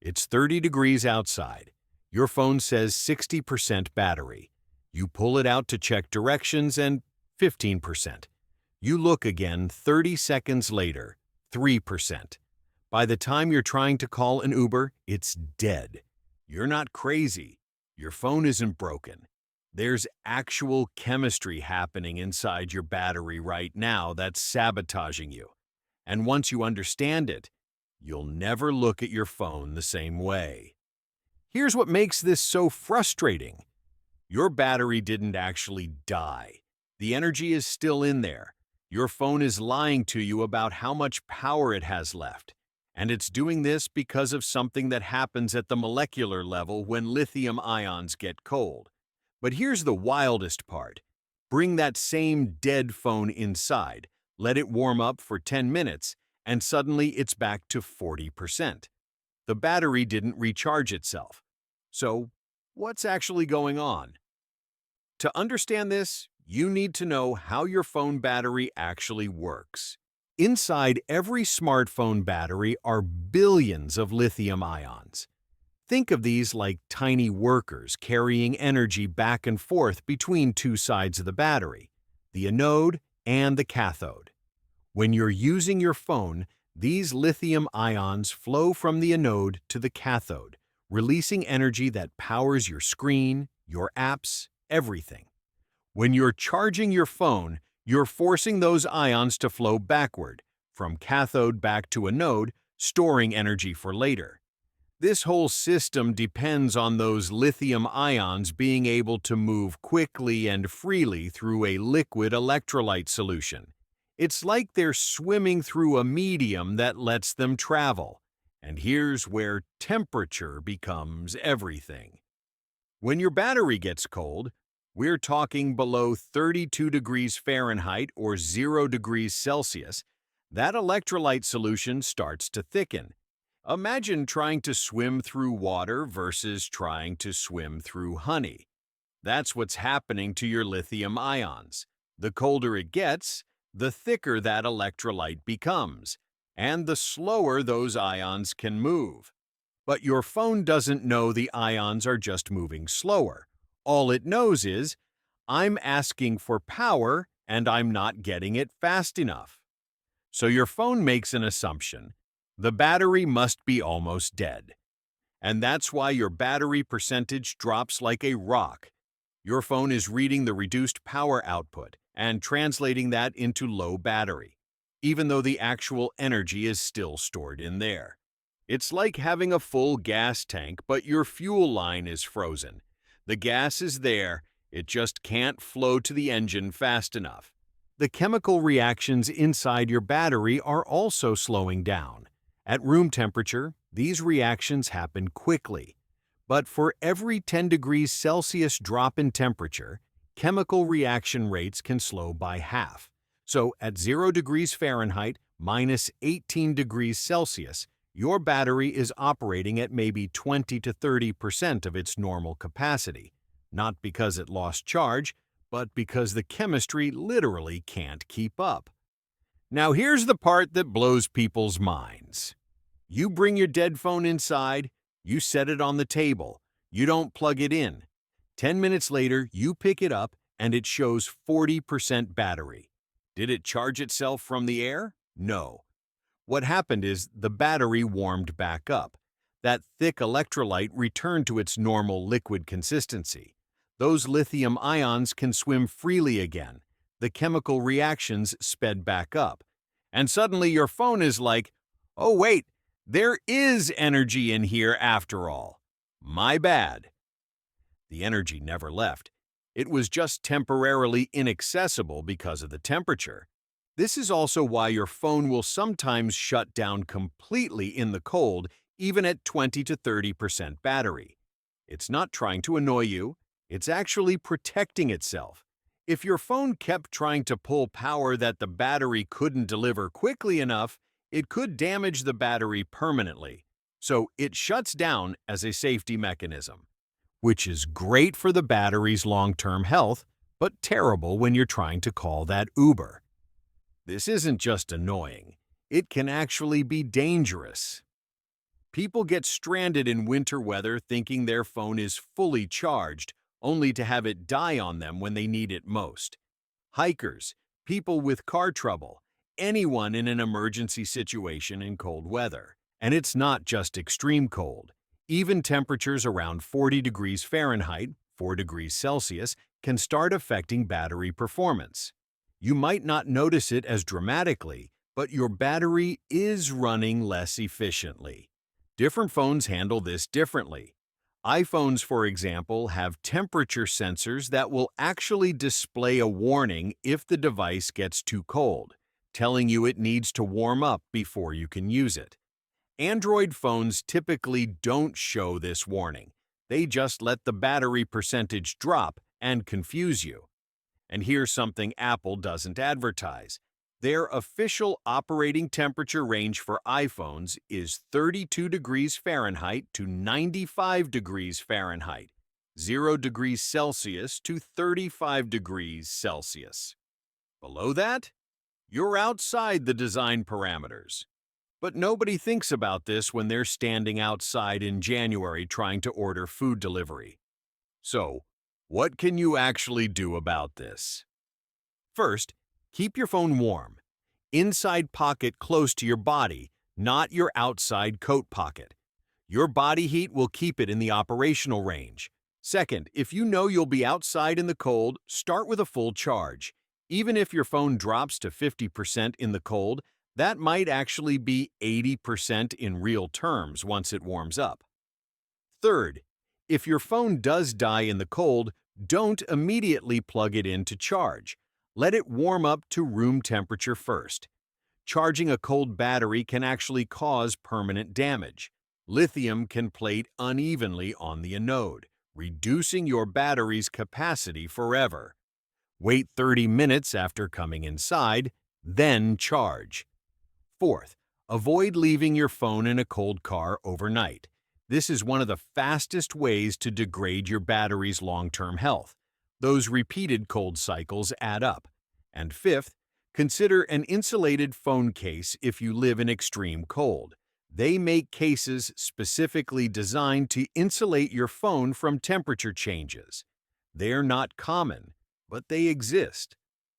It's 30 degrees outside. Your phone says 60% battery. You pull it out to check directions and 15%. You look again 30 seconds later, 3%. By the time you're trying to call an Uber, it's dead. You're not crazy. Your phone isn't broken. There's actual chemistry happening inside your battery right now that's sabotaging you. And once you understand it, you'll never look at your phone the same way. Here's what makes this so frustrating. Your battery didn't actually die. The energy is still in there. Your phone is lying to you about how much power it has left. And it's doing this because of something that happens at the molecular level when lithium ions get cold. But here's the wildest part. Bring that same dead phone inside, let it warm up for 10 minutes, and suddenly it's back to 40%. The battery didn't recharge itself. So, what's actually going on? To understand this, you need to know how your phone battery actually works. Inside every smartphone battery are billions of lithium ions. Think of these like tiny workers carrying energy back and forth between two sides of the battery, the anode and the cathode. When you're using your phone, these lithium ions flow from the anode to the cathode, releasing energy that powers your screen, your apps, everything. When you're charging your phone, you're forcing those ions to flow backward, from cathode back to anode, storing energy for later. This whole system depends on those lithium ions being able to move quickly and freely through a liquid electrolyte solution. It's like they're swimming through a medium that lets them travel. And here's where temperature becomes everything. When your battery gets cold, we're talking below 32 degrees Fahrenheit or 0 degrees Celsius, that electrolyte solution starts to thicken. Imagine trying to swim through water versus trying to swim through honey. That's what's happening to your lithium ions. The colder it gets, the thicker that electrolyte becomes, and the slower those ions can move. But your phone doesn't know the ions are just moving slower. All it knows is, I'm asking for power and I'm not getting it fast enough. So your phone makes an assumption. The battery must be almost dead. And that's why your battery percentage drops like a rock. Your phone is reading the reduced power output and translating that into low battery, even though the actual energy is still stored in there. It's like having a full gas tank, but your fuel line is frozen. The gas is there, it just can't flow to the engine fast enough. The chemical reactions inside your battery are also slowing down. At room temperature, these reactions happen quickly. But for every 10 degrees Celsius drop in temperature, chemical reaction rates can slow by half. So at 0 degrees Fahrenheit minus 18 degrees Celsius, your battery is operating at maybe 20 to 30% of its normal capacity, not because it lost charge, but because the chemistry literally can't keep up. Now here's the part that blows people's minds. You bring your dead phone inside, you set it on the table, you don't plug it in. 10 minutes later, you pick it up and it shows 40% battery. Did it charge itself from the air? No. What happened is the battery warmed back up. That thick electrolyte returned to its normal liquid consistency. Those lithium ions can swim freely again. The chemical reactions sped back up. And suddenly your phone is like, oh wait, there is energy in here after all. My bad. The energy never left. It was just temporarily inaccessible because of the temperature. This is also why your phone will sometimes shut down completely in the cold, even at 20 to 30% battery. It's not trying to annoy you, it's actually protecting itself. If your phone kept trying to pull power that the battery couldn't deliver quickly enough, it could damage the battery permanently. So it shuts down as a safety mechanism, which is great for the battery's long-term health, but terrible when you're trying to call that Uber. This isn't just annoying, it can actually be dangerous. People get stranded in winter weather thinking their phone is fully charged, only to have it die on them when they need it most. Hikers, people with car trouble, anyone in an emergency situation in cold weather. And it's not just extreme cold. Even temperatures around 40 degrees Fahrenheit, 4 degrees Celsius, can start affecting battery performance. You might not notice it as dramatically, but your battery is running less efficiently. Different phones handle this differently. iPhones, for example, have temperature sensors that will actually display a warning if the device gets too cold, telling you it needs to warm up before you can use it. Android phones typically don't show this warning. They just let the battery percentage drop and confuse you. And here's something Apple doesn't advertise. Their official operating temperature range for iPhones is 32 degrees Fahrenheit to 95 degrees Fahrenheit, 0 degrees Celsius to 35 degrees Celsius. Below that, you're outside the design parameters. But nobody thinks about this when they're standing outside in January trying to order food delivery. So, what can you actually do about this? First, keep your phone warm. Inside pocket close to your body, not your outside coat pocket. Your body heat will keep it in the operational range. Second, if you know you'll be outside in the cold, start with a full charge. Even if your phone drops to 50% in the cold, that might actually be 80% in real terms once it warms up. Third, if your phone does die in the cold, don't immediately plug it in to charge. Let it warm up to room temperature first. Charging a cold battery can actually cause permanent damage. Lithium can plate unevenly on the anode, reducing your battery's capacity forever. Wait 30 minutes after coming inside, then charge. Fourth, avoid leaving your phone in a cold car overnight. This is one of the fastest ways to degrade your battery's long-term health. Those repeated cold cycles add up. And fifth, consider an insulated phone case if you live in extreme cold. They make cases specifically designed to insulate your phone from temperature changes. They're not common, but they exist.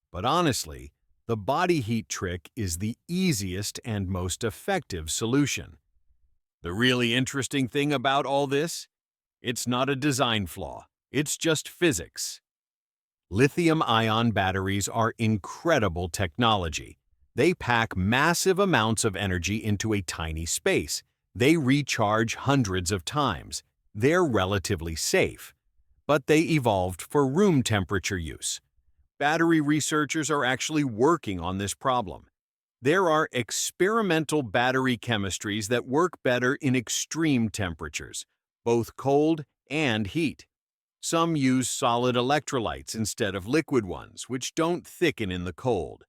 But honestly, the body heat trick is the easiest and most effective solution. The really interesting thing about all this? It's not a design flaw. It's just physics. Lithium-ion batteries are incredible technology. They pack massive amounts of energy into a tiny space. They recharge hundreds of times. They're relatively safe. But they evolved for room temperature use. Battery researchers are actually working on this problem. There are experimental battery chemistries that work better in extreme temperatures, both cold and heat. Some use solid electrolytes instead of liquid ones, which don't thicken in the cold.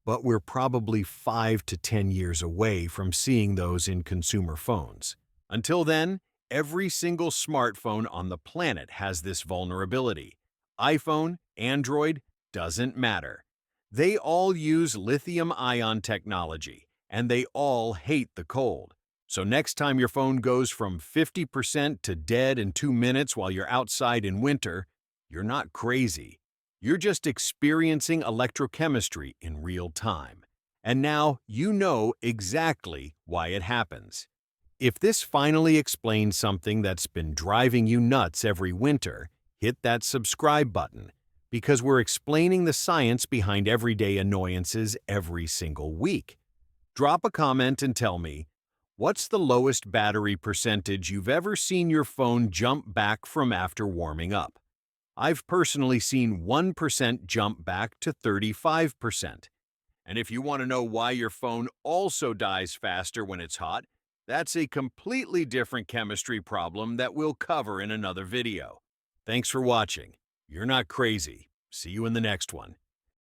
But we're probably 5 to 10 years away from seeing those in consumer phones. Until then, every single smartphone on the planet has this vulnerability. iPhone, Android, doesn't matter. They all use lithium-ion technology, and they all hate the cold. So next time your phone goes from 50% to dead in 2 minutes while you're outside in winter, you're not crazy. You're just experiencing electrochemistry in real time. And now you know exactly why it happens. If this finally explains something that's been driving you nuts every winter, hit that subscribe button, because we're explaining the science behind everyday annoyances every single week. Drop a comment and tell me, what's the lowest battery percentage you've ever seen your phone jump back from after warming up? I've personally seen 1% jump back to 35%. And if you want to know why your phone also dies faster when it's hot, that's a completely different chemistry problem that we'll cover in another video. Thanks for watching. You're not crazy. See you in the next one.